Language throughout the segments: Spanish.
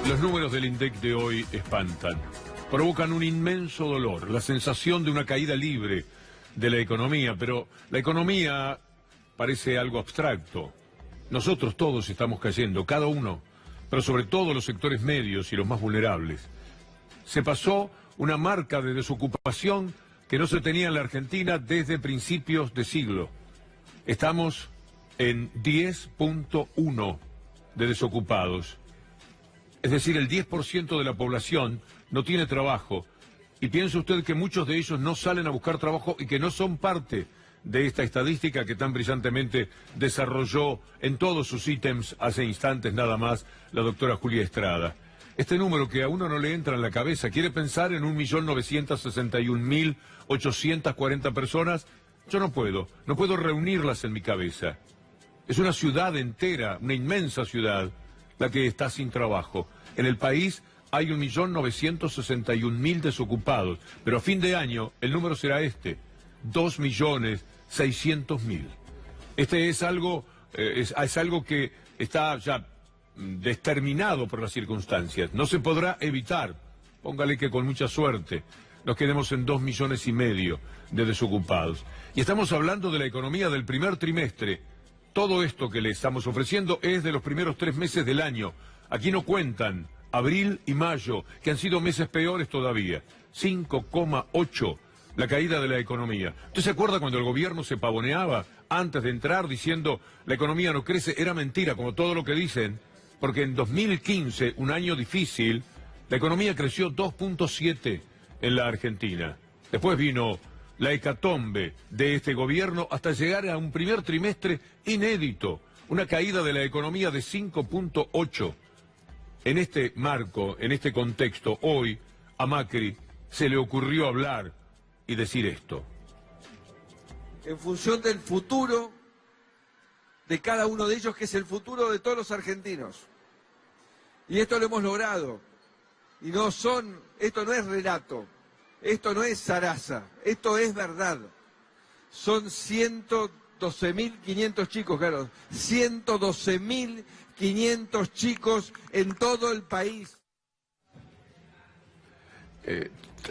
Los números del INDEC de hoy espantan. Provocan un inmenso dolor, la sensación de una caída libre de la economía, pero la economía parece algo abstracto. Nosotros todos estamos cayendo, cada uno, pero sobre todo los sectores medios y los más vulnerables. Se pasó una marca de desocupación que no se tenía en la Argentina desde principios de siglo. Estamos en 10.1 de desocupados. Es decir, el 10% de la población no tiene trabajo. Y piensa usted que muchos de ellos no salen a buscar trabajo y que no son parte de esta estadística que tan brillantemente desarrolló en todos sus ítems hace instantes nada más la doctora Julia Estrada. Este número que a uno no le entra en la cabeza, quiere pensar en 1.961.840 personas. Yo no puedo reunirlas en mi cabeza. Es una ciudad entera, una inmensa ciudad, la que está sin trabajo. En el país hay 1.961.000 desocupados, pero a fin de año el número será este, 2.600.000. Este es algo que está ya determinado por las circunstancias. No se podrá evitar, póngale que con mucha suerte, nos quedemos en 2,5 millones de desocupados. Y estamos hablando de la economía del primer trimestre. Todo esto que le estamos ofreciendo es de los primeros 3 meses del año. Aquí no cuentan abril y mayo, que han sido meses peores todavía. 5,8 la caída de la economía. ¿Usted se acuerda cuando el gobierno se pavoneaba antes de entrar diciendo la economía no crece? Era mentira, como todo lo que dicen, porque en 2015, un año difícil, la economía creció 2,7 en la Argentina. Después vino la hecatombe de este gobierno hasta llegar a un primer trimestre inédito, una caída de la economía de 5,8. En este marco, en este contexto, hoy a Macri se le ocurrió hablar y decir esto. En función del futuro de cada uno de ellos, que es el futuro de todos los argentinos. Y esto lo hemos logrado. Y esto no es relato. Esto no es zaraza, esto es verdad. Son 112.500 chicos, claro, 112.500 chicos en todo el país.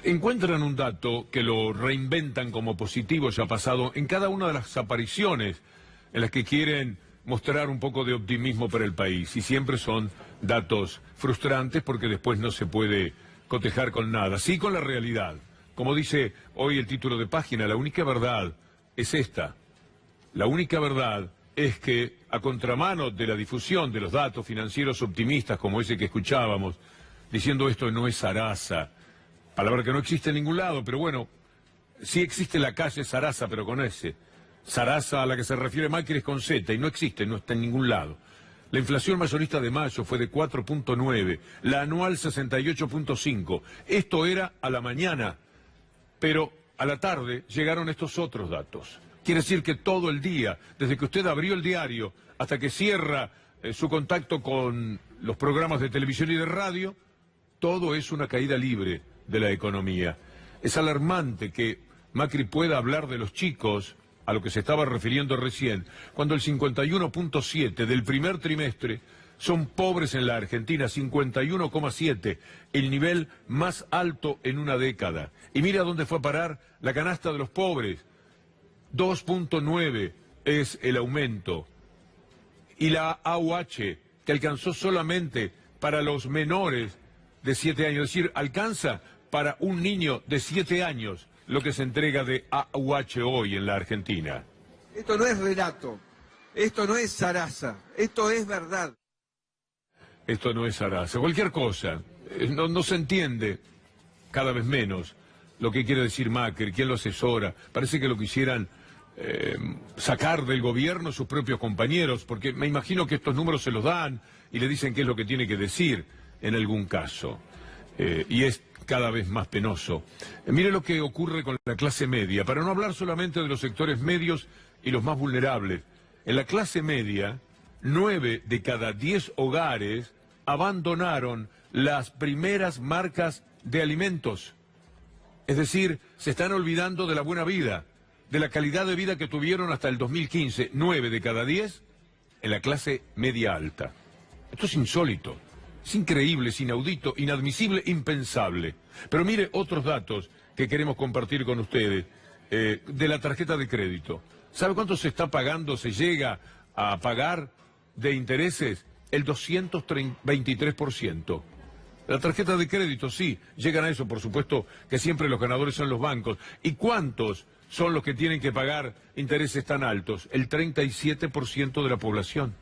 Encuentran un dato que lo reinventan como positivo ya pasado en cada una de las apariciones en las que quieren mostrar un poco de optimismo para el país. Y siempre son datos frustrantes porque después no se puede cotejar con nada, sí con la realidad. Como dice hoy el título de página, la única verdad es esta. La única verdad es que, a contramano de la difusión de los datos financieros optimistas como ese que escuchábamos, diciendo esto no es zaraza, palabra que no existe en ningún lado, pero bueno, sí existe la calle Zaraza, pero con S. Zaraza a la que se refiere Macri es con Z y no existe, no está en ningún lado. La inflación mayorista de mayo fue de 4,9, la anual 68,5. Esto era a la mañana, pero a la tarde llegaron estos otros datos. Quiere decir que todo el día, desde que usted abrió el diario hasta que cierra su contacto con los programas de televisión y de radio, todo es una caída libre de la economía. Es alarmante que Macri pueda hablar de los chicos, a lo que se estaba refiriendo recién, cuando el 51,7 del primer trimestre son pobres en la Argentina, 51,7, el nivel más alto en una década. Y mira dónde fue a parar la canasta de los pobres, 2,9 es el aumento. Y la AUH, que alcanzó solamente para los menores de 7 años, es decir, alcanza para un niño de 7 años, lo que se entrega de AUH hoy en la Argentina. Esto no es relato, esto no es zaraza, esto es verdad. Esto no es zaraza, cualquier cosa. No se entiende cada vez menos lo que quiere decir Macri, quién lo asesora. Parece que lo quisieran sacar del gobierno sus propios compañeros, porque me imagino que estos números se los dan y le dicen qué es lo que tiene que decir en algún caso. Y es cada vez más penoso. Mire lo que ocurre con la clase media, para no hablar solamente de los sectores medios y los más vulnerables. En la clase media, 9 de cada 10 hogares abandonaron las primeras marcas de alimentos. Es decir, se están olvidando de la buena vida, de la calidad de vida que tuvieron hasta el 2015. 9 de cada 10 en la clase media alta. Esto es insólito. Es increíble, es inaudito, inadmisible, impensable. Pero mire otros datos que queremos compartir con ustedes de la tarjeta de crédito. ¿Sabe cuánto se está pagando, se llega a pagar de intereses? El 223%. La tarjeta de crédito, sí, llegan a eso, por supuesto que siempre los ganadores son los bancos. ¿Y cuántos son los que tienen que pagar intereses tan altos? El 37% de la población.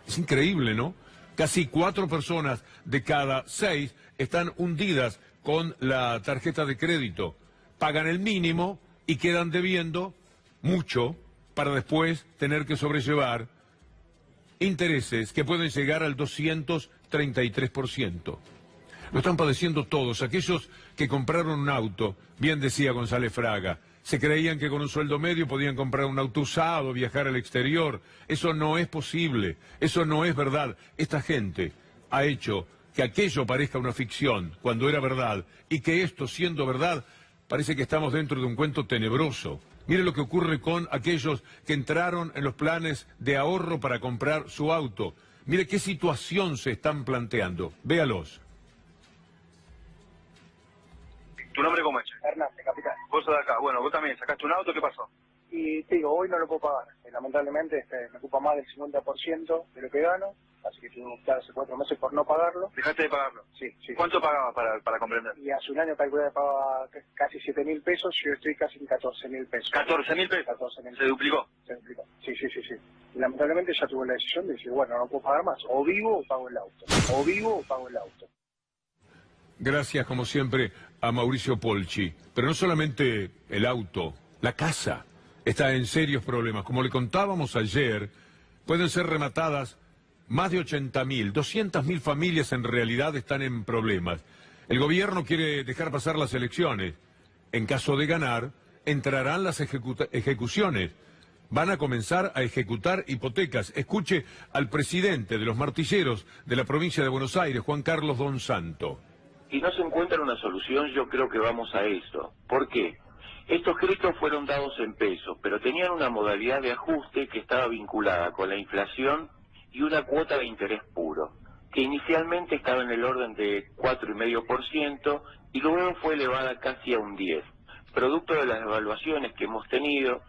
Es increíble, ¿no? Casi 4 personas de cada 6 están hundidas con la tarjeta de crédito. Pagan el mínimo y quedan debiendo mucho para después tener que sobrellevar intereses que pueden llegar al 233%. Lo están padeciendo todos. Aquellos que compraron un auto, bien decía González Fraga, se creían que con un sueldo medio podían comprar un auto usado, viajar al exterior. Eso no es posible, eso no es verdad. Esta gente ha hecho que aquello parezca una ficción cuando era verdad, y que esto, siendo verdad, parece que estamos dentro de un cuento tenebroso. Mire lo que ocurre con aquellos que entraron en los planes de ahorro para comprar su auto. Mire qué situación se están planteando. Véalos. ¿Tu nombre cómo es? Hernández, capital. Vos sos de acá. Bueno, vos también sacaste un auto, ¿qué pasó? Y te digo, hoy no lo puedo pagar. Lamentablemente me ocupa más del 50% de lo que gano, así que tuve que optar hace 4 meses por no pagarlo. ¿Dejaste de pagarlo? Sí, sí. ¿Cuánto pagabas para comprender? Y hace un año calculé que pagaba casi 7.000 pesos, yo estoy casi en 14.000 pesos. ¿14.000 pesos? 14.000. ¿Se duplicó? Se duplicó. Sí. Y lamentablemente ya tuve la decisión de decir, bueno, no puedo pagar más. O vivo o pago el auto. O vivo o pago el auto. Gracias, como siempre, a Mauricio Polchi. Pero no solamente el auto, la casa está en serios problemas. Como le contábamos ayer, pueden ser rematadas más de 80.000, 200.000 familias en realidad están en problemas. El gobierno quiere dejar pasar las elecciones. En caso de ganar, entrarán las ejecuciones. Van a comenzar a ejecutar hipotecas. Escuche al presidente de los martilleros de la provincia de Buenos Aires, Juan Carlos Don Santo. Y no se encuentra una solución, yo creo que vamos a eso. ¿Por qué? Estos créditos fueron dados en pesos, pero tenían una modalidad de ajuste que estaba vinculada con la inflación y una cuota de interés puro, que inicialmente estaba en el orden de 4,5% y luego fue elevada casi a un 10%. Producto de las evaluaciones que hemos tenido,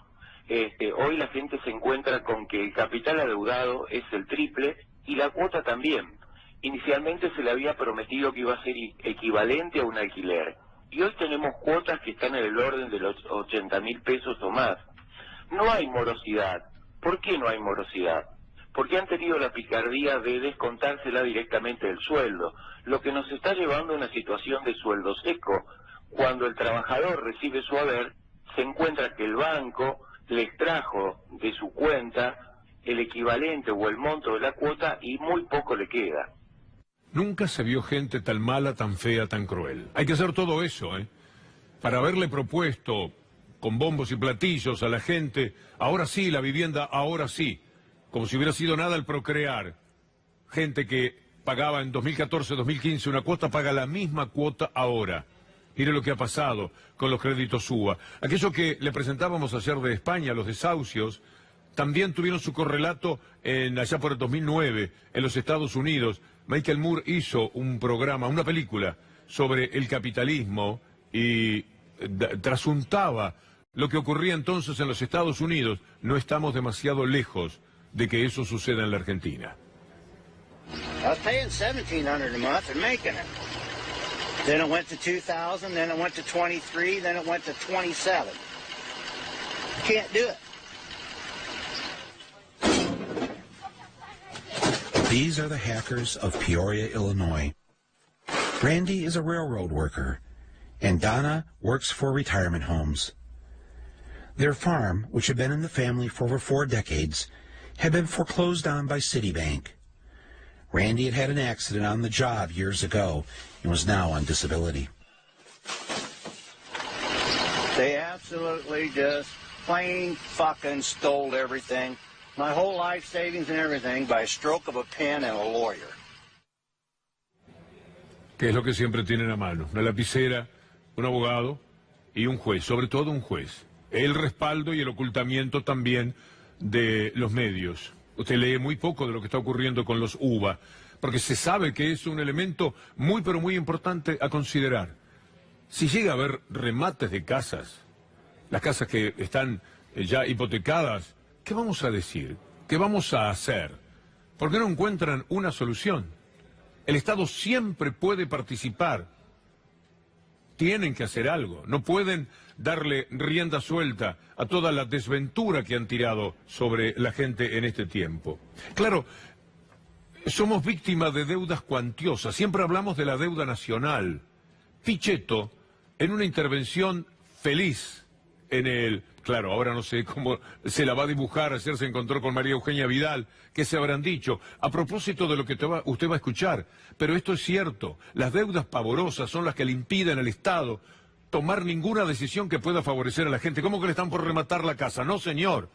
hoy la gente se encuentra con que el capital adeudado es el triple y la cuota también. Inicialmente se le había prometido que iba a ser equivalente a un alquiler. Y hoy tenemos cuotas que están en el orden de los 80.000 pesos o más. No hay morosidad. ¿Por qué no hay morosidad? Porque han tenido la picardía de descontársela directamente del sueldo, lo que nos está llevando a una situación de sueldo seco. Cuando el trabajador recibe su haber, se encuentra que el banco le extrajo de su cuenta el equivalente o el monto de la cuota y muy poco le queda. Nunca se vio gente tan mala, tan fea, tan cruel. Hay que hacer todo eso, para haberle propuesto con bombos y platillos a la gente, ahora sí, la vivienda, ahora sí, como si hubiera sido nada el procrear. Gente que pagaba en 2014, 2015 una cuota, paga la misma cuota ahora. Mire lo que ha pasado con los créditos UBA. Aquello que le presentábamos ayer de España, los desahucios, también tuvieron su correlato allá por el 2009, en los Estados Unidos. Michael Moore hizo un programa, una película, sobre el capitalismo y trasuntaba lo que ocurría entonces en los Estados Unidos. No estamos demasiado lejos de que eso suceda en la Argentina. I was paying $1,700 a month and making it. Then it went to $2,000, then it went to $23,000, then it went to $27,000. Can't do it. These are the hackers of Peoria, Illinois. Randy is a railroad worker, and Donna works for retirement homes. Their farm, which had been in the family for over 4 decades, had been foreclosed on by Citibank. Randy had had an accident on the job years ago and was now on disability. They absolutely just plain fucking stole everything. My whole life savings and everything by a stroke of a pen and a lawyer. Que es lo que siempre tienen a mano, una lapicera, un abogado y un juez, sobre todo un juez. El respaldo y el ocultamiento también de los medios. Usted lee muy poco de lo que está ocurriendo con los UBA, porque se sabe que es un elemento muy pero muy importante a considerar. Si llega a haber remates de casas, las casas que están ya hipotecadas, ¿qué vamos a decir? ¿Qué vamos a hacer? ¿Por qué no encuentran una solución? El Estado siempre puede participar. Tienen que hacer algo. No pueden darle rienda suelta a toda la desventura que han tirado sobre la gente en este tiempo. Claro, somos víctimas de deudas cuantiosas. Siempre hablamos de la deuda nacional. Pichetto, en una intervención feliz en el... Claro, ahora no sé cómo se la va a dibujar, ayer se encontró con María Eugenia Vidal, ¿qué se habrán dicho? A propósito de lo que usted va a escuchar, pero esto es cierto, las deudas pavorosas son las que le impiden al Estado tomar ninguna decisión que pueda favorecer a la gente. ¿Cómo que le están por rematar la casa? No, señor.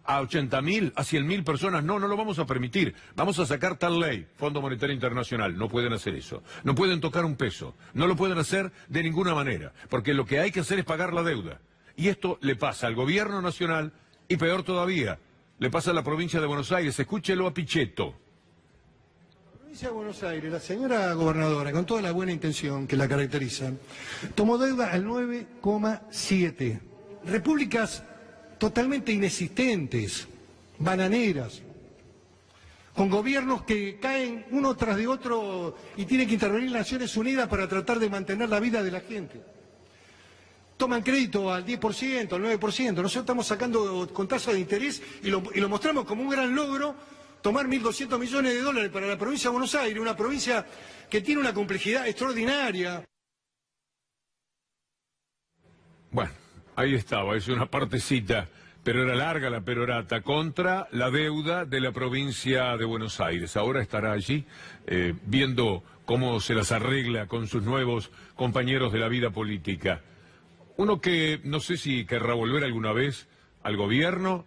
A 80.000, a 100.000 personas, no lo vamos a permitir. Vamos a sacar tal ley, Fondo Monetario Internacional. No pueden hacer eso. No pueden tocar un peso. No lo pueden hacer de ninguna manera, porque lo que hay que hacer es pagar la deuda. Y esto le pasa al gobierno nacional y peor todavía, le pasa a la provincia de Buenos Aires. Escúchelo a Pichetto. La provincia de Buenos Aires, la señora gobernadora, con toda la buena intención que la caracteriza, tomó deuda al 9,7. Repúblicas totalmente inexistentes, bananeras, con gobiernos que caen uno tras de otro y tienen que intervenir Naciones Unidas para tratar de mantener la vida de la gente. Toman crédito al 10%, al 9%. Nosotros estamos sacando con tasa de interés y lo mostramos como un gran logro, tomar 1.200 millones de dólares para la provincia de Buenos Aires, una provincia que tiene una complejidad extraordinaria. Bueno, ahí estaba, es una partecita, pero era larga la perorata, contra la deuda de la provincia de Buenos Aires. Ahora estará allí viendo cómo se las arregla con sus nuevos compañeros de la vida política. Uno que no sé si querrá volver alguna vez al gobierno,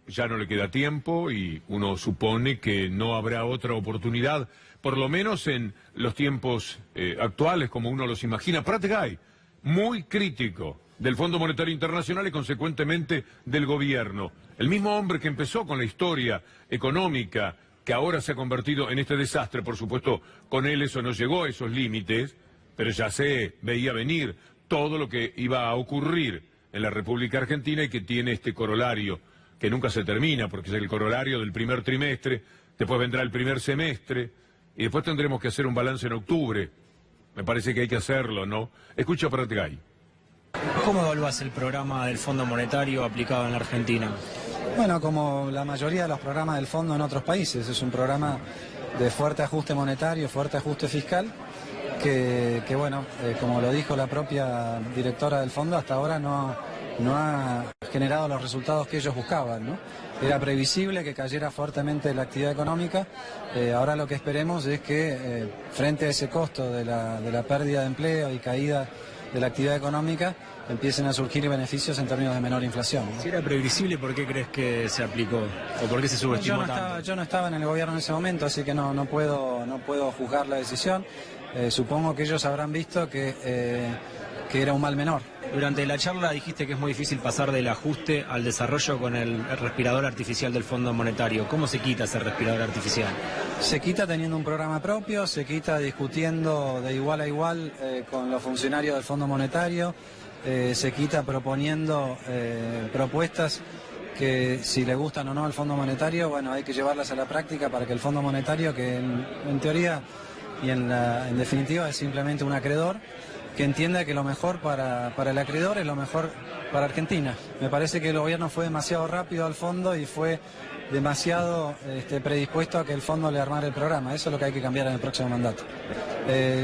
ya no le queda tiempo y uno supone que no habrá otra oportunidad, por lo menos en los tiempos actuales como uno los imagina. Prat Gay, muy crítico del Fondo Monetario Internacional y consecuentemente del gobierno. El mismo hombre que empezó con la historia económica, que ahora se ha convertido en este desastre, por supuesto con él eso no llegó a esos límites, pero ya se veía venir todo lo que iba a ocurrir en la República Argentina y que tiene este corolario, que nunca se termina, porque es el corolario del primer trimestre, después vendrá el primer semestre, y después tendremos que hacer un balance en octubre. Me parece que hay que hacerlo, ¿no? Escucha Prat Gay. ¿Cómo evalúas el programa del Fondo Monetario aplicado en la Argentina? Bueno, como la mayoría de los programas del Fondo en otros países, es un programa de fuerte ajuste monetario, fuerte ajuste fiscal, que bueno, como lo dijo la propia directora del fondo, hasta ahora no ha generado los resultados que ellos buscaban, ¿no? Era previsible que cayera fuertemente la actividad económica. Ahora lo que esperemos es que frente a ese costo de la pérdida de empleo y caída de la actividad económica empiecen a surgir beneficios en términos de menor inflación, ¿no? Si era previsible, ¿por qué crees que se aplicó? ¿O por qué se subestimó tanto? Yo no estaba en el gobierno en ese momento, así que no puedo juzgar la decisión. Supongo que ellos habrán visto que era un mal menor. Durante la charla dijiste que es muy difícil pasar del ajuste al desarrollo con el respirador artificial del Fondo Monetario. ¿Cómo se quita ese respirador artificial? Se quita teniendo un programa propio, se quita discutiendo de igual a igual con los funcionarios del Fondo Monetario, se quita proponiendo propuestas que si le gustan o no al Fondo Monetario, bueno, hay que llevarlas a la práctica para que el Fondo Monetario, que en teoría y en definitiva es simplemente un acreedor, que entienda que lo mejor para el acreedor es lo mejor para Argentina. Me parece que el gobierno fue demasiado rápido al fondo y fue demasiado predispuesto a que el fondo le armara el programa. Eso es lo que hay que cambiar en el próximo mandato.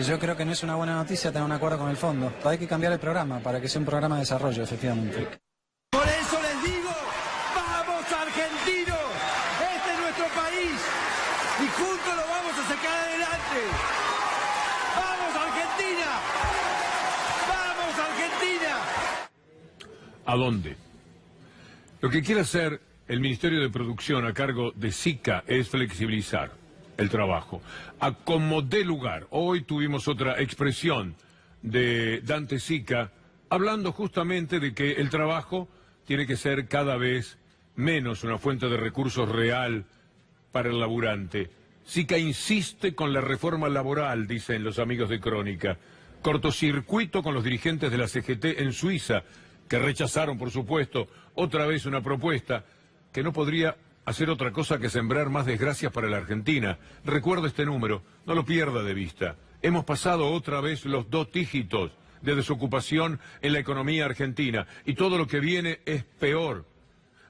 Yo creo que no es una buena noticia tener un acuerdo con el fondo. Hay que cambiar el programa para que sea un programa de desarrollo, efectivamente. Por eso les digo, ¡vamos argentinos! Este es nuestro país y juntos lo vamos a sacar adelante. ¡Vamos Argentina! ¡Vamos Argentina! ¿A dónde? Lo que quiere hacer el Ministerio de Producción a cargo de SICA es flexibilizar el trabajo. A como dé lugar. Hoy tuvimos otra expresión de Dante Sica hablando justamente de que el trabajo tiene que ser cada vez menos una fuente de recursos real para el laburante. Sica insiste con la reforma laboral, dicen los amigos de Crónica. Cortocircuito con los dirigentes de la CGT en Suiza, que rechazaron, por supuesto, otra vez una propuesta que no podría hacer otra cosa que sembrar más desgracias para la Argentina. Recuerda este número, no lo pierda de vista. Hemos pasado otra vez los 2 dígitos de desocupación en la economía argentina y todo lo que viene es peor.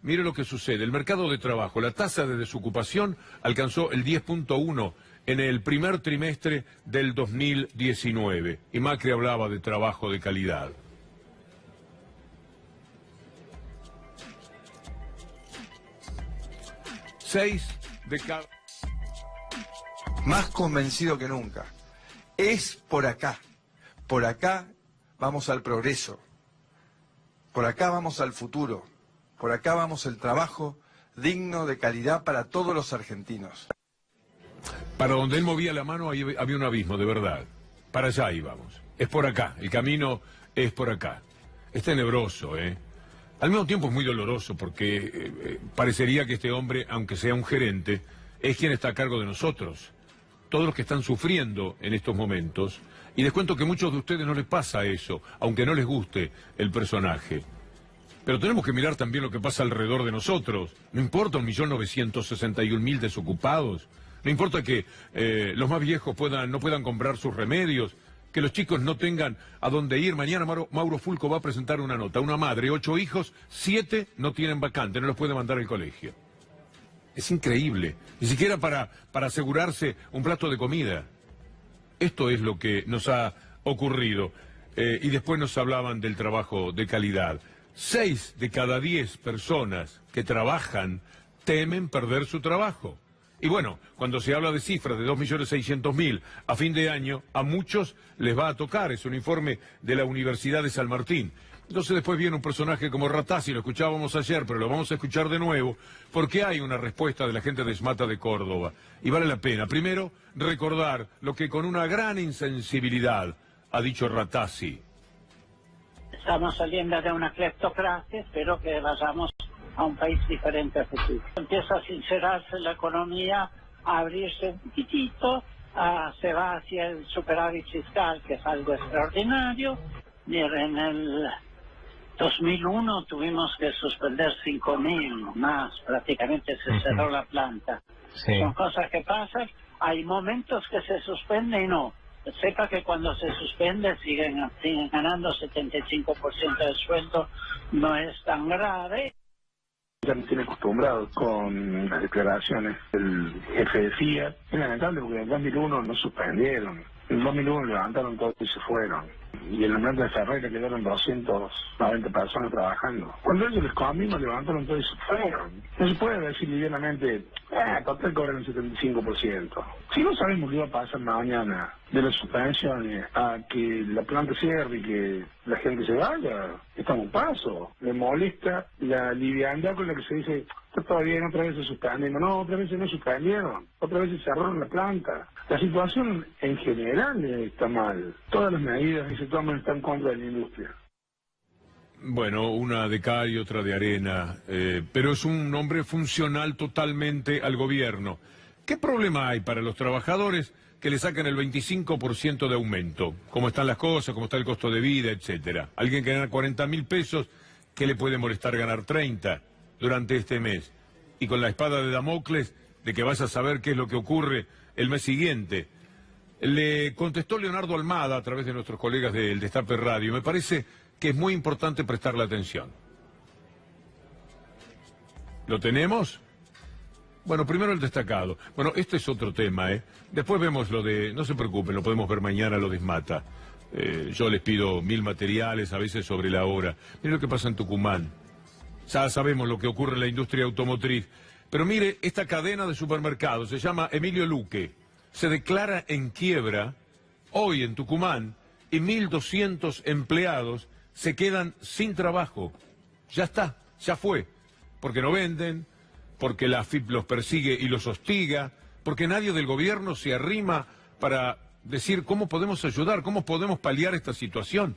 Mire lo que sucede, el mercado de trabajo, la tasa de desocupación alcanzó el 10.1 en el primer trimestre del 2019 y Macri hablaba de trabajo de calidad. Más convencido que nunca. Es por acá. Por acá vamos al progreso. Por acá vamos al futuro. Por acá vamos el trabajo digno de calidad para todos los argentinos. Para donde él movía la mano había un abismo, de verdad. Para allá íbamos. Es por acá. El camino es por acá. Es tenebroso, ¿eh? Al mismo tiempo es muy doloroso porque parecería que este hombre, aunque sea un gerente, es quien está a cargo de nosotros. Todos los que están sufriendo en estos momentos. Y les cuento que a muchos de ustedes no les pasa eso, aunque no les guste el personaje. Pero tenemos que mirar también lo que pasa alrededor de nosotros. No importa 1.961.000 desocupados. No importa que los más viejos no puedan comprar sus remedios. Que los chicos no tengan a dónde ir. Mañana Mauro Fulco va a presentar una nota. Una madre, 8 hijos, 7 no tienen vacante, no los puede mandar al colegio. Es increíble. Ni siquiera para asegurarse un plato de comida. Esto es lo que nos ha ocurrido. Y después nos hablaban del trabajo de calidad. 6 de cada 10 personas que trabajan temen perder su trabajo. Y bueno, cuando se habla de cifras de 2.600.000 a fin de año, a muchos les va a tocar. Es un informe de la Universidad de San Martín. Entonces después viene un personaje como Ratazzi, lo escuchábamos ayer, pero lo vamos a escuchar de nuevo, porque hay una respuesta de la gente de SMATA de Córdoba. Y vale la pena, primero, recordar lo que con una gran insensibilidad ha dicho Ratazzi. Estamos saliendo de una cleptocracia, espero que vayamos a un país diferente a futuro. Empieza a sincerarse la economía, a abrirse un poquitito, se va hacia el superávit fiscal, que es algo extraordinario. En el 2001 tuvimos que suspender 5.000 más, prácticamente se cerró la planta. Sí. Son cosas que pasan, hay momentos que se suspende y no. Sepa que cuando se suspende siguen ganando 75% del sueldo, no es tan grave. Ya me tiene acostumbrado con las declaraciones del jefe de FIA. Es lamentable porque en el 2001 no suspendieron. En el 2001 levantaron todo y se fueron. Y en la planta de Ferreira quedaron 290 personas trabajando. Cuando ellos les convino, levantaron todo y se fueron. No se puede decir livianamente, total cobran el 75%. Si no sabemos qué va a pasar mañana de las suspensiones a que la planta cierre y que la gente se vaya, está a un paso. Me molesta la liviandad con la que se dice, está todo bien, otra vez se suspendieron. No, otra vez no suspendieron, otra vez se cerraron la planta. La situación en general está mal. Todas las medidas que se toman están en contra de la industria. Bueno, una de cal y otra de arena, pero es un hombre funcional totalmente al gobierno. ¿Qué problema hay para los trabajadores que le sacan el 25% de aumento? ¿Cómo están las cosas? ¿Cómo está el costo de vida? Etcétera. Alguien que gana 40.000 pesos, ¿qué le puede molestar ganar 30 durante este mes? Y con la espada de Damocles de que vas a saber qué es lo que ocurre el mes siguiente. Le contestó Leonardo Almada a través de nuestros colegas del Destape Radio. Me parece que es muy importante prestarle atención. ¿Lo tenemos? Bueno, primero el destacado. Bueno, este es otro tema, ¿eh? Después vemos lo de... No se preocupen, lo podemos ver mañana, lo de SMATA. Yo les pido 1000 materiales, a veces sobre la hora. Mire lo que pasa en Tucumán. Ya sabemos lo que ocurre en la industria automotriz. Pero mire, esta cadena de supermercados se llama Emilio Luque. Se declara en quiebra hoy en Tucumán y 1.200 empleados se quedan sin trabajo. Ya está, ya fue. Porque no venden, porque la AFIP los persigue y los hostiga, porque nadie del gobierno se arrima para decir cómo podemos ayudar, cómo podemos paliar esta situación.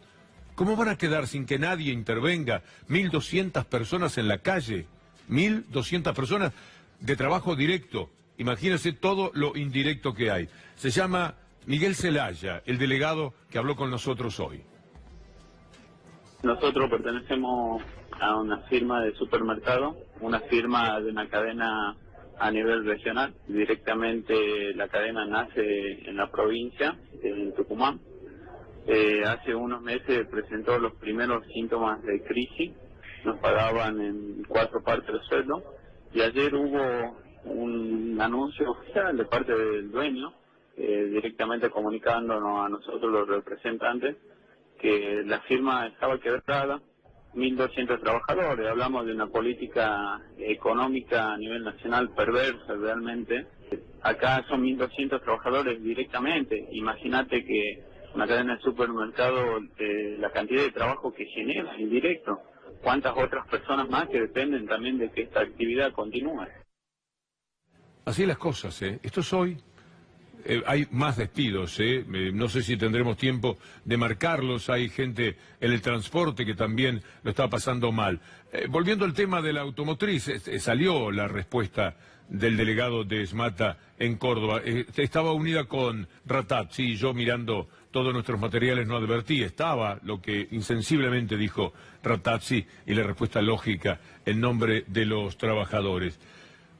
¿Cómo van a quedar sin que nadie intervenga 1.200 personas en la calle? 1.200 personas de trabajo directo imagínense todo lo indirecto que hay. Se llama Miguel Zelaya, el delegado que habló con nosotros hoy. Nosotros pertenecemos a una firma de supermercado, una firma de una cadena a nivel regional. Directamente la cadena nace en la provincia, en Tucumán. Hace unos meses presentó los primeros síntomas de crisis, nos pagaban en 4 partes del sueldo, y ayer hubo un anuncio oficial de parte del dueño, directamente comunicándonos a nosotros los representantes, que la firma estaba quebrada, 1.200 trabajadores. Hablamos de una política económica a nivel nacional perversa realmente. Acá son 1.200 trabajadores directamente. Imagínate que una cadena de supermercado, la cantidad de trabajo que genera indirecto. ¿Cuántas otras personas más que dependen también de que esta actividad continúe? Así las cosas, ¿eh? Esto es hoy. Hay más despidos, no sé si tendremos tiempo de marcarlos. Hay gente en el transporte que también lo está pasando mal. Volviendo al tema de la automotriz, salió la respuesta del delegado de SMATA en Córdoba. Estaba unida con Ratat, sí, yo mirando todos nuestros materiales no advertí, estaba lo que insensiblemente dijo Ratazzi y la respuesta lógica en nombre de los trabajadores.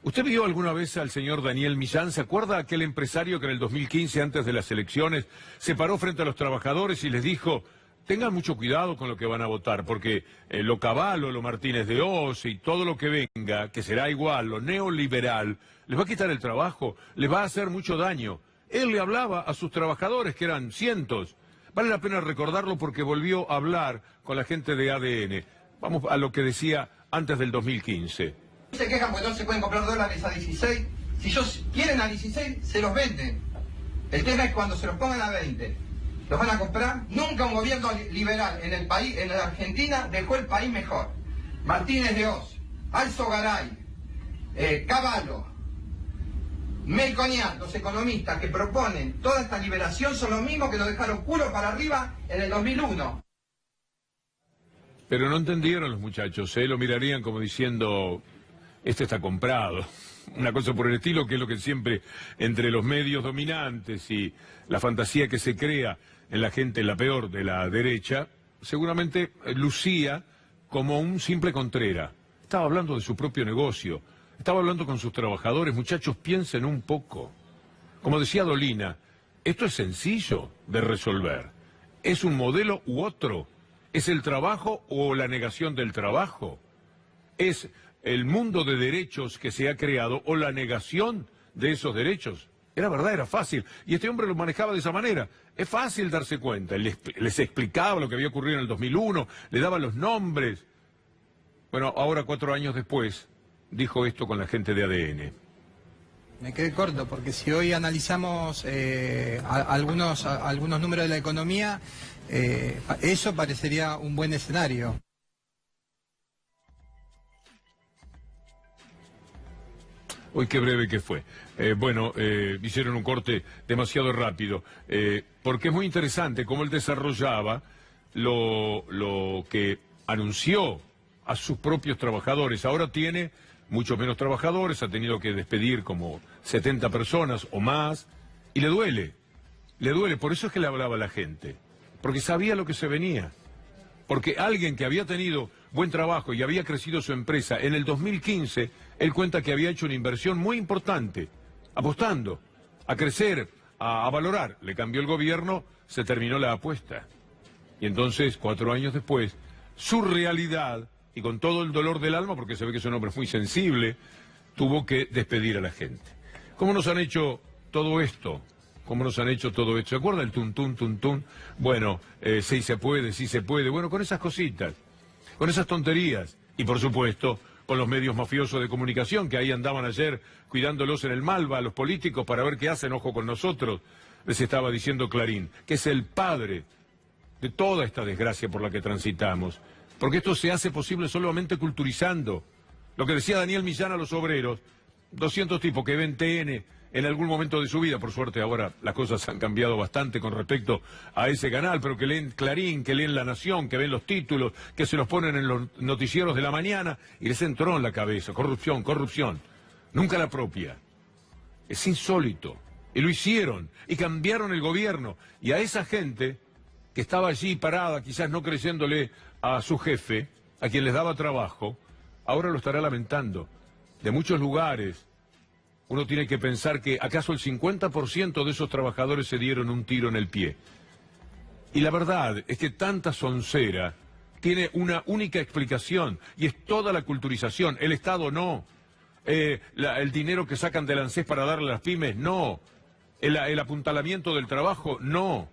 ¿Usted vio alguna vez al señor Daniel Millán? ¿Se acuerda aquel empresario que en el 2015, antes de las elecciones, se paró frente a los trabajadores y les dijo: tengan mucho cuidado con lo que van a votar, porque lo Cavallo, lo Martínez de Oz y todo lo que venga, que será igual, lo neoliberal, les va a quitar el trabajo, les va a hacer mucho daño? Él le hablaba a sus trabajadores, que eran cientos. Vale la pena recordarlo porque volvió a hablar con la gente de ADN. Vamos a lo que decía antes del 2015. Se quejan porque no se pueden comprar dólares a 16. Si ellos quieren a 16, se los venden. El tema es cuando se los pongan a 20. ¿Los van a comprar? Nunca un gobierno liberal en el país, en la Argentina, dejó el país mejor. Martínez de Oz, Alzo Garay, Cavallo, Melconian, los economistas que proponen toda esta liberación son los mismos que lo dejaron culo para arriba en el 2001. Pero no entendieron los muchachos, lo mirarían como diciendo: este está comprado. Una cosa por el estilo, que es lo que siempre entre los medios dominantes y la fantasía que se crea en la gente, la peor de la derecha, seguramente lucía como un simple contrera. Estaba hablando de su propio negocio, estaba hablando con sus trabajadores. Muchachos, piensen un poco. Como decía Dolina, esto es sencillo de resolver. ¿Es un modelo u otro? ¿Es el trabajo o la negación del trabajo? ¿Es el mundo de derechos que se ha creado o la negación de esos derechos? Era verdad, era fácil. Y este hombre lo manejaba de esa manera. Es fácil darse cuenta. Les explicaba lo que había ocurrido en el 2001, le daba los nombres. Bueno, ahora 4 años después, dijo esto con la gente de ADN. Me quedé corto, porque si hoy analizamos algunos números de la economía, eso parecería un buen escenario. Uy, qué breve que fue. Hicieron un corte demasiado rápido, porque es muy interesante cómo él desarrollaba lo que anunció a sus propios trabajadores. Ahora tiene muchos menos trabajadores, ha tenido que despedir como 70 personas o más, y le duele, por eso es que le hablaba a la gente, porque sabía lo que se venía, porque alguien que había tenido buen trabajo y había crecido su empresa, en el 2015, él cuenta que había hecho una inversión muy importante, apostando a crecer, a valorar. Le cambió el gobierno, se terminó la apuesta. Y entonces, 4 años después, su realidad, y con todo el dolor del alma, porque se ve que es un hombre muy sensible, tuvo que despedir a la gente. ¿Cómo nos han hecho todo esto? ¿Cómo nos han hecho todo esto? ¿Se acuerdan el tuntún, tuntún? Bueno, sí se puede. Bueno, con esas cositas, con esas tonterías. Y por supuesto, con los medios mafiosos de comunicación, que ahí andaban ayer cuidándolos en el Malva, a los políticos, para ver qué hacen, ojo con nosotros, les estaba diciendo Clarín, que es el padre de toda esta desgracia por la que transitamos. Porque esto se hace posible solamente culturizando. Lo que decía Daniel Millán a los obreros, 200 tipos que ven TN en algún momento de su vida, por suerte ahora las cosas han cambiado bastante con respecto a ese canal, pero que leen Clarín, que leen La Nación, que ven los títulos, que se los ponen en los noticieros de la mañana y les entró en la cabeza: corrupción, corrupción, nunca la propia. Es insólito. Y lo hicieron, y cambiaron el gobierno. Y a esa gente que estaba allí parada, quizás no creyéndole a su jefe, a quien les daba trabajo, ahora lo estará lamentando. De muchos lugares, uno tiene que pensar que acaso el 50% de esos trabajadores se dieron un tiro en el pie. Y la verdad es que tanta soncera tiene una única explicación, y es toda la culturización. El Estado no. El dinero que sacan del ANSES para darle a las pymes, no. El apuntalamiento del trabajo, no.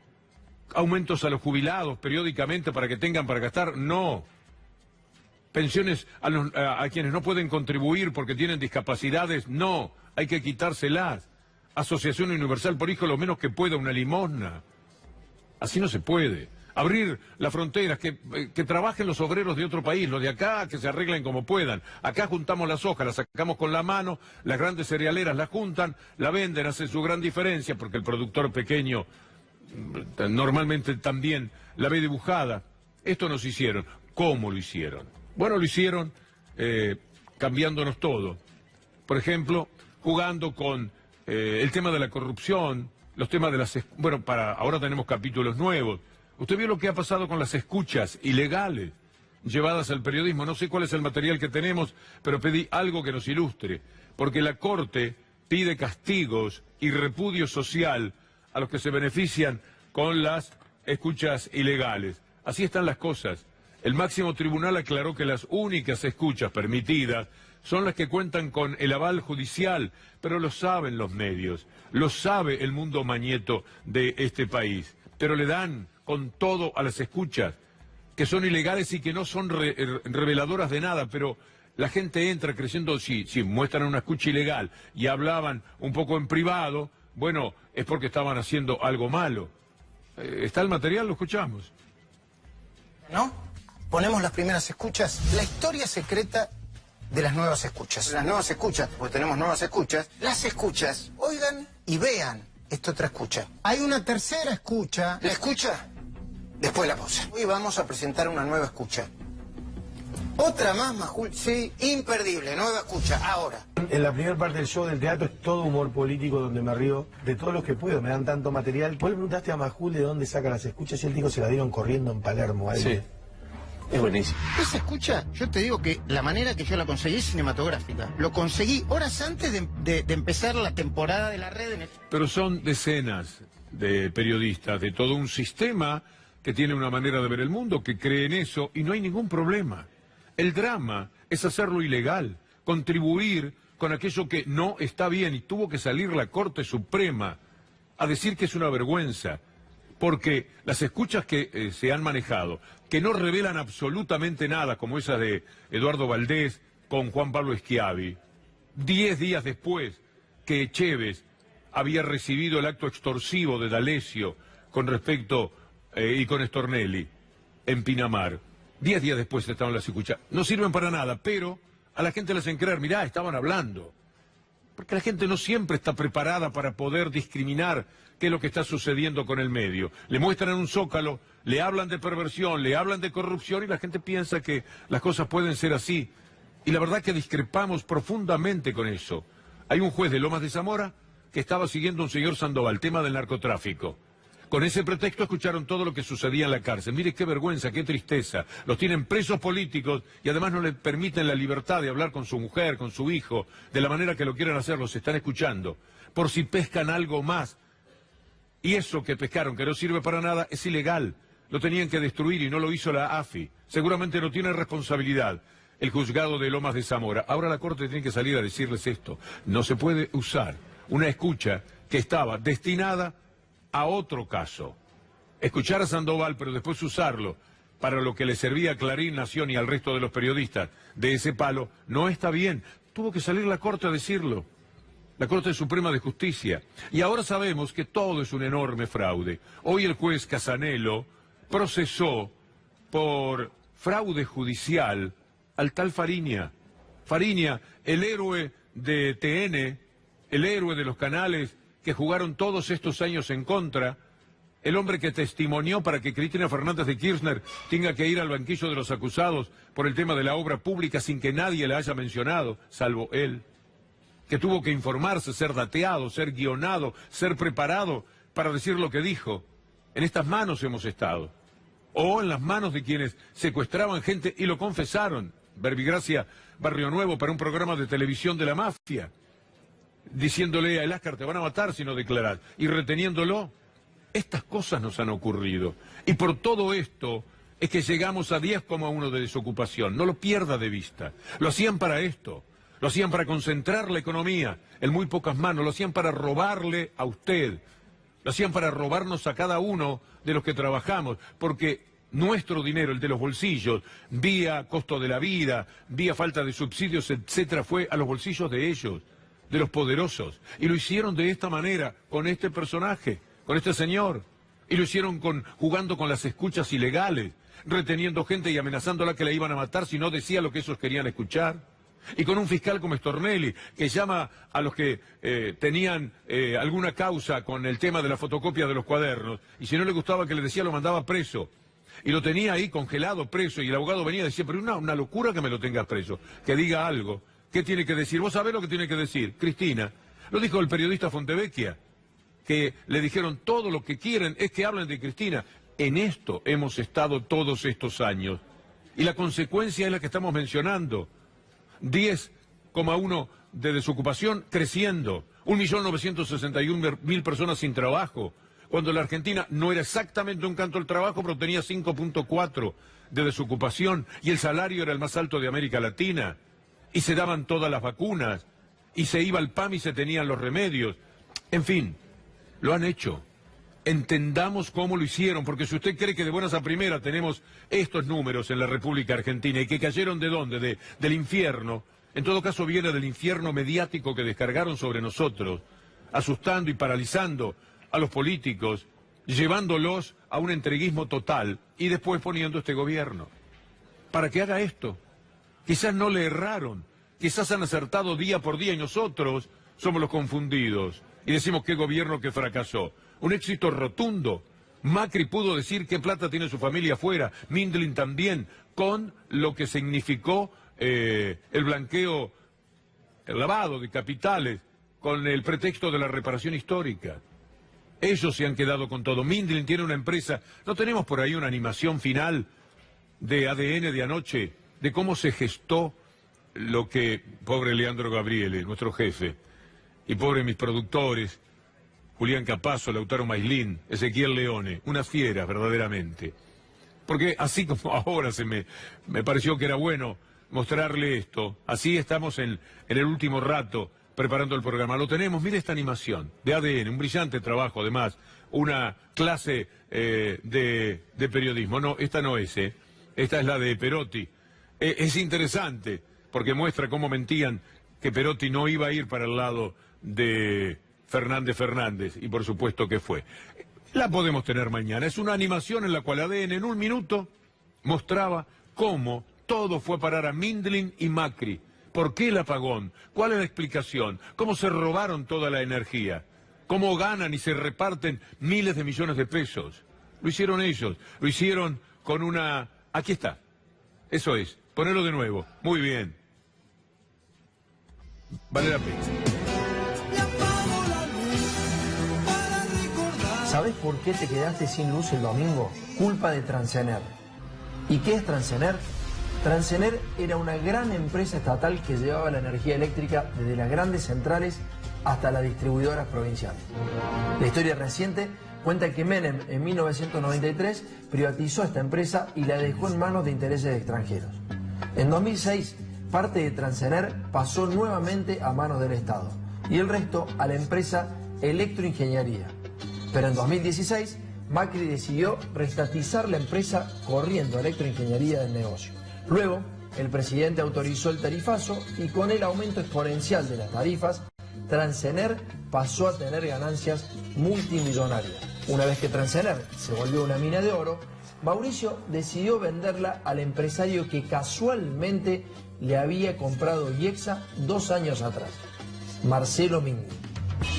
Aumentos a los jubilados periódicamente para que tengan para gastar, no. Pensiones a quienes no pueden contribuir porque tienen discapacidades, no. Hay que quitárselas. Asociación Universal por Hijo, lo menos que pueda, una limosna. Así no se puede. Abrir las fronteras, que trabajen los obreros de otro país, los de acá, que se arreglen como puedan. Acá juntamos las hojas, las sacamos con la mano, las grandes cerealeras las juntan, la venden, hacen su gran diferencia, porque el productor pequeño normalmente también la ve dibujada. Esto nos hicieron. ¿Cómo lo hicieron? Bueno, lo hicieron cambiándonos todo. Por ejemplo, jugando con el tema de la corrupción, los temas de las... Bueno, ahora tenemos capítulos nuevos. Usted vio lo que ha pasado con las escuchas ilegales llevadas al periodismo. No sé cuál es el material que tenemos, pero pedí algo que nos ilustre. Porque la Corte pide castigos y repudio social a los que se benefician con las escuchas ilegales. Así están las cosas. El máximo tribunal aclaró que las únicas escuchas permitidas son las que cuentan con el aval judicial, pero lo saben los medios, lo sabe el mundo mañeto de este país, pero le dan con todo a las escuchas, que son ilegales y que no son reveladoras de nada, pero la gente entra creyendo, si muestran una escucha ilegal y hablaban un poco en privado, bueno, es porque estaban haciendo algo malo. ¿Está el material? Lo escuchamos. ¿No? Ponemos las primeras escuchas, la historia secreta de las nuevas escuchas. Las nuevas escuchas, porque tenemos nuevas escuchas. Las escuchas, oigan y vean esta otra escucha. Hay una tercera escucha. ¿La escucha? Después la pausa. Hoy vamos a presentar una nueva escucha. Otra más, Majul, sí, imperdible, nueva escucha, ahora. En la primera parte del show del teatro es todo humor político donde me río de todo lo que puedo, me dan tanto material. Vos le preguntaste a Majul de dónde saca las escuchas y él dijo se la dieron corriendo en Palermo. Ahí. Sí. Es buenísimo. Esa escucha, yo te digo que la manera que yo la conseguí es cinematográfica. Lo conseguí horas antes de empezar la temporada de la red. Pero son decenas de periodistas, de todo un sistema que tiene una manera de ver el mundo, que cree en eso y no hay ningún problema. El drama es hacerlo ilegal, contribuir con aquello que no está bien, y tuvo que salir la Corte Suprema a decir que es una vergüenza, porque las escuchas que se han manejado, que no revelan absolutamente nada, como esa de Eduardo Valdés con Juan Pablo Schiavi, 10 días después que Echevez había recibido el acto extorsivo de D'Alessio con respecto y con Stornelli en Pinamar. 10 días después estaban las escuchas. No sirven para nada, pero a la gente le hacen creer, mirá, estaban hablando. Porque la gente no siempre está preparada para poder discriminar qué es lo que está sucediendo con el medio. Le muestran un zócalo, le hablan de perversión, le hablan de corrupción y la gente piensa que las cosas pueden ser así. Y la verdad que discrepamos profundamente con eso. Hay un juez de Lomas de Zamora que estaba siguiendo a un señor Sandoval, tema del narcotráfico. Con ese pretexto escucharon todo lo que sucedía en la cárcel. Mire qué vergüenza, qué tristeza. Los tienen presos políticos y además no le permiten la libertad de hablar con su mujer, con su hijo, de la manera que lo quieran hacer. Los están escuchando. Por si pescan algo más. Y eso que pescaron, que no sirve para nada, es ilegal. Lo tenían que destruir y no lo hizo la AFI. Seguramente no tiene responsabilidad el juzgado de Lomas de Zamora. Ahora la Corte tiene que salir a decirles esto. No se puede usar una escucha que estaba destinada a otro caso. Escuchar a Sandoval, pero después usarlo para lo que le servía a Clarín, Nación y al resto de los periodistas de ese palo, no está bien. Tuvo que salir la Corte a decirlo. La Corte Suprema de Justicia. Y ahora sabemos que todo es un enorme fraude. Hoy el juez Casanelo procesó por fraude judicial al tal Fariña. Fariña, el héroe de TN, el héroe de los canales que jugaron todos estos años en contra, el hombre que testimonió para que Cristina Fernández de Kirchner tenga que ir al banquillo de los acusados por el tema de la obra pública sin que nadie la haya mencionado, salvo él. que tuvo que informarse, ser dateado, ser guionado, ser preparado para decir lo que dijo. En estas manos hemos estado. O en las manos de quienes secuestraban gente y lo confesaron. Verbigracia Barrio Nuevo para un programa de televisión de la mafia, diciéndole a Eláscar, te van a matar si no declarás, y reteniéndolo. Estas cosas nos han ocurrido. Y por todo esto es que llegamos a 10,1 de desocupación. No lo pierda de vista. Lo hacían para esto. Lo hacían para concentrar la economía en muy pocas manos. Lo hacían para robarle a usted. Lo hacían para robarnos a cada uno de los que trabajamos. Porque nuestro dinero, el de los bolsillos, vía costo de la vida, vía falta de subsidios, etcétera, fue a los bolsillos de ellos, de los poderosos. Y lo hicieron de esta manera, con este personaje, con este señor. Y lo hicieron jugando con las escuchas ilegales, reteniendo gente y amenazándola que la iban a matar si no decía lo que esos querían escuchar. Y con un fiscal como Stornelli, que llama a los que tenían alguna causa con el tema de la fotocopia de los cuadernos, y si no le gustaba que le decía, lo mandaba preso. Y lo tenía ahí congelado, preso, y el abogado venía y decía, pero una locura que me lo tengas preso, que diga algo. ¿Qué tiene que decir? ¿Vos sabés lo que tiene que decir? Cristina, lo dijo el periodista Fontevecchia, que le dijeron todo lo que quieren es que hablen de Cristina. En esto hemos estado todos estos años. Y la consecuencia es la que estamos mencionando. 10,1 de desocupación creciendo. 1.961.000 personas sin trabajo. Cuando la Argentina no era exactamente un canto al trabajo, pero tenía 5,4 de desocupación. Y el salario era el más alto de América Latina. Y se daban todas las vacunas. Y se iba al PAM y se tenían los remedios. En fin. Lo han hecho. Entendamos cómo lo hicieron, porque si usted cree que de buenas a primeras tenemos estos números en la República Argentina y que cayeron ¿de dónde? Del infierno, en todo caso viene del infierno mediático que descargaron sobre nosotros, asustando y paralizando a los políticos, llevándolos a un entreguismo total y después poniendo este gobierno. Para que haga esto. Quizás no le erraron, quizás han acertado día por día y nosotros somos los confundidos. Y decimos qué gobierno que fracasó. Un éxito rotundo. Macri pudo decir qué plata tiene su familia afuera. Mindlin también, con lo que significó el blanqueo, el lavado de capitales, con el pretexto de la reparación histórica. Ellos se han quedado con todo. Mindlin tiene una empresa. ¿No tenemos por ahí una animación final de ADN de anoche? De cómo se gestó lo que... Pobre Leandro Gabriele, nuestro jefe. Y pobre mis productores, Julián Capazo, Lautaro Maislin, Ezequiel Leone, unas fieras verdaderamente. Porque así como ahora me pareció que era bueno mostrarle esto, así estamos en el último rato preparando el programa. Lo tenemos, mire esta animación de ADN, un brillante trabajo además, una clase de periodismo. No, esta no es, esta es la de Perotti. Es interesante porque muestra cómo mentían que Perotti no iba a ir para el lado de Fernández, y por supuesto que fue. La podemos tener mañana. Es una animación en la cual ADN en un minuto mostraba cómo todo fue a parar a Mindlin y Macri. ¿Por qué el apagón? ¿Cuál es la explicación? ¿Cómo se robaron toda la energía? ¿Cómo ganan y se reparten miles de millones de pesos? Lo hicieron ellos. Lo hicieron con una... Aquí está. Eso es. Ponelo de nuevo. Muy bien. Vale la pena. ¿Sabes por qué te quedaste sin luz el domingo? Culpa de Transener. ¿Y qué es Transener? Transener era una gran empresa estatal que llevaba la energía eléctrica desde las grandes centrales hasta las distribuidoras provinciales. La historia reciente cuenta que Menem en 1993 privatizó esta empresa y la dejó en manos de intereses extranjeros. En 2006, parte de Transener pasó nuevamente a manos del Estado y el resto a la empresa Electroingeniería. Pero en 2016, Macri decidió reestatizar la empresa corriendo Electroingeniería del negocio. Luego, el presidente autorizó el tarifazo y con el aumento exponencial de las tarifas, Transener pasó a tener ganancias multimillonarias. Una vez que Transener se volvió una mina de oro, Mauricio decidió venderla al empresario que casualmente le había comprado IEXA 2 años atrás, Marcelo Mindlin.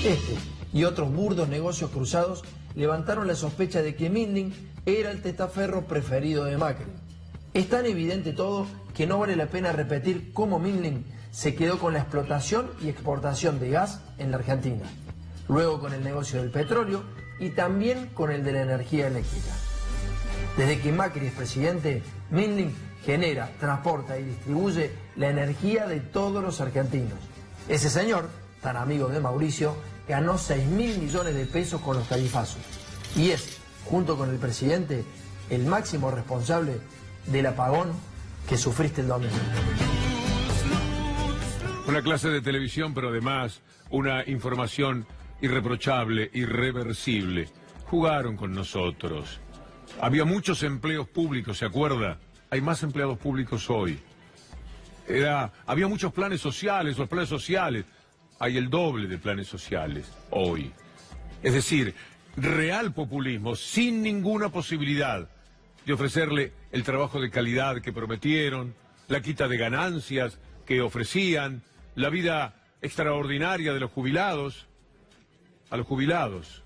Este y otros burdos negocios cruzados levantaron la sospecha de que Mindlin era el testaferro preferido de Macri. Es tan evidente todo que no vale la pena repetir cómo Mindlin se quedó con la explotación y exportación de gas en la Argentina, luego con el negocio del petróleo y también con el de la energía eléctrica. Desde que Macri es presidente, Minling genera, transporta y distribuye la energía de todos los argentinos. Ese señor, tan amigo de Mauricio, ganó 6.000 millones de pesos con los tarifazos y es, junto con el presidente, el máximo responsable del apagón que sufriste el domingo. Una clase de televisión, pero además una información irreprochable, irreversible. Jugaron con nosotros. Había muchos empleos públicos, ¿se acuerda? Hay más empleados públicos hoy. Había muchos planes sociales, los planes sociales. Hay el doble de planes sociales hoy. Es decir, real populismo, sin ninguna posibilidad de ofrecerle el trabajo de calidad que prometieron, la quita de ganancias que ofrecían, la vida extraordinaria de los jubilados, a los jubilados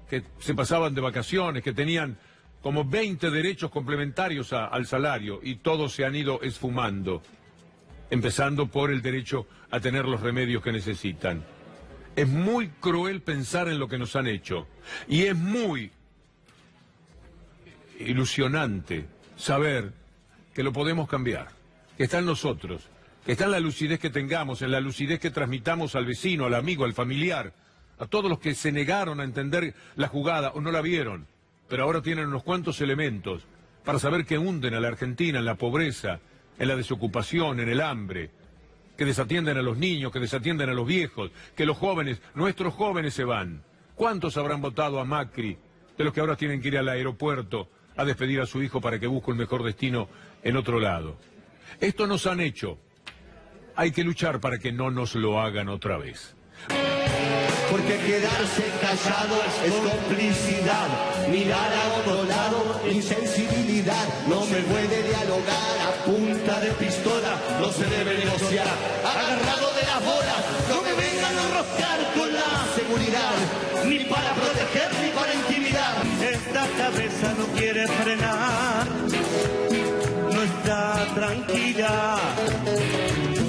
que se pasaban de vacaciones, que tenían como 20 derechos complementarios al salario y todos se han ido esfumando, empezando por el derecho a tener los remedios que necesitan. Es muy cruel pensar en lo que nos han hecho y es muy ilusionante saber que lo podemos cambiar, que está en nosotros, que está en la lucidez que tengamos, en la lucidez que transmitamos al vecino, al amigo, al familiar, a todos los que se negaron a entender la jugada o no la vieron, pero ahora tienen unos cuantos elementos para saber que hunden a la Argentina en la pobreza, en la desocupación, en el hambre, que desatienden a los niños, que desatienden a los viejos, que los jóvenes, nuestros jóvenes se van. ¿Cuántos habrán votado a Macri de los que ahora tienen que ir al aeropuerto a despedir a su hijo para que busque un mejor destino en otro lado? Esto nos han hecho. Hay que luchar para que no nos lo hagan otra vez. Porque quedarse callado es complicidad, mirar a otro lado, insensibilidad. No me puede dialogar a punta de pistola, no se debe negociar agarrado de las bolas. No me vengan a roscar con la seguridad, ni para proteger ni para intimidar. Esta cabeza no quiere frenar, no está tranquila.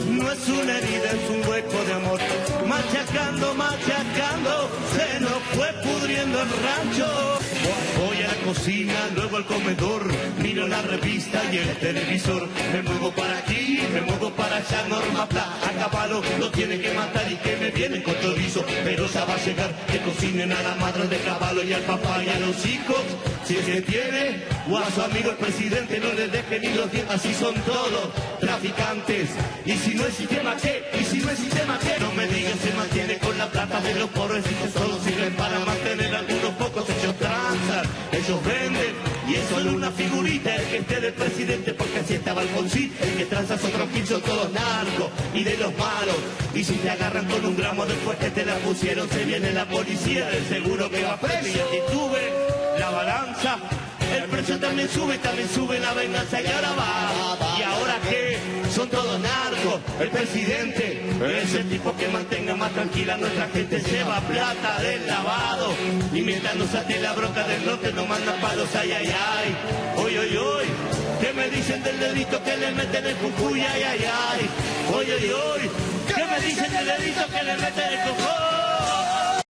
No es una herida, es un hueco de amor. Machacando, machacando, se nos fue pudriendo el rancho. Voy a la cocina, luego al comedor, miro la revista y el televisor. Me muevo para aquí, me muevo para allá, Norma Pla, a caballo, lo tiene que matar y que me vienen con chorizo. Pero ya va a llegar, que cocinen a la madre de caballo y al papá y a los hijos. Si es que tiene, o a su amigo el presidente, no le dejen ni los dientes, así son todos traficantes. Y si no es sistema, ¿qué? Y si no es sistema, ¿qué? No me digan, se mantiene con la plata de los pobres y que solo sirven para mantener a algunos pocos. Ellos transan, ellos venden, y es solo una figurita el que esté del presidente, porque así estaba Alfonsín. El que transa es otro quien, son todos narcos y de los malos. Y si te agarran con un gramo después que te la pusieron, se viene la policía, del seguro que va preso. Y si sube la balanza, el precio también sube la venganza y ahora va. ¿Y ahora qué? Son todos narcos. El presidente es el tipo que mantenga más tranquila nuestra gente. Lleva plata del lavado y mientras nos ate la bronca del norte nos mandan palos. Ay, ay, ay. Hoy, hoy, hoy. ¿Qué me dicen del dedito que le meten el Jujuy? Ay, ay, ay. Hoy, hoy, hoy. ¿Qué me dicen del dedito que le meten el Jujuy?